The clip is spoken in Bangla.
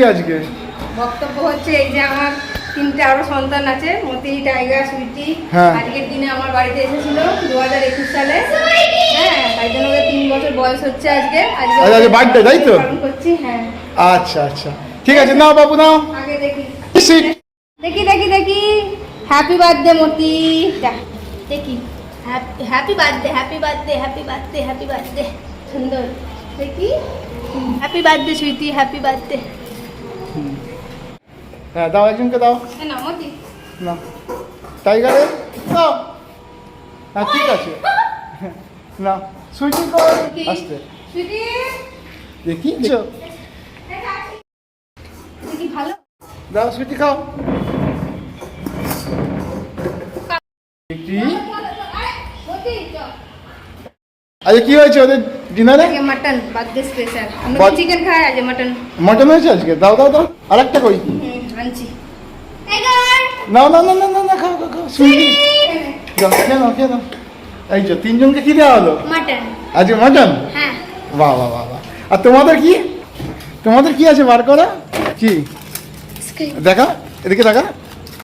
আজকে বক্তব্য হচ্ছে এই যে আমার তিনটে আরো সন্তান আছে, মতি, টাইগার, সুইটি। আজকের দিনে আমার বাড়িতে এসেছিল 2021 সালে। হ্যাঁ, তাই জন্য ওদের 3 বছর বয়স হচ্ছে আজকে। আজকে বার্থডে, তাই তো? পালন করছি। হ্যাঁ, আচ্ছা আচ্ছা, ঠিক আছে, নাও বাবু নাও। আগে দেখি হ্যাপি বার্থডে মতি, দেখি happy birthday, happy birthday, happy birthday, happy birthday. সুন্দর, দেখি happy birthday sweetie, happy birthday. হ্যাঁ, দাও, একজনকে দাও। না মতি, না, টাইগারে দাও। হ্যাঁ, ঠিক আছে, না সুইটি কর, আসতে সুইটি দেখি দেখি ভালো দাও, সুইটি খাও। আজকে কি হয়েছে ওদের ডিনারে? Mutton, birthday special. আমরা চিকেন খাই, আজ মটন। মটন হয়েছে আজকে? দাও দাও দাও, আরেকটা কই? আনছি। না না না না না, খাও খাও খাও, সুইটি যাও, খেয়ে নাও খেয়ে নাও। এই যে তিনজনকে কি দেওয়া হলো মটন আজকে? মটন? হ্যাঁ। বাহ বাহ বাহ বাহ। আর তোমাদের কি আছে বার করা? কি দেখা, এদিকে দেখা।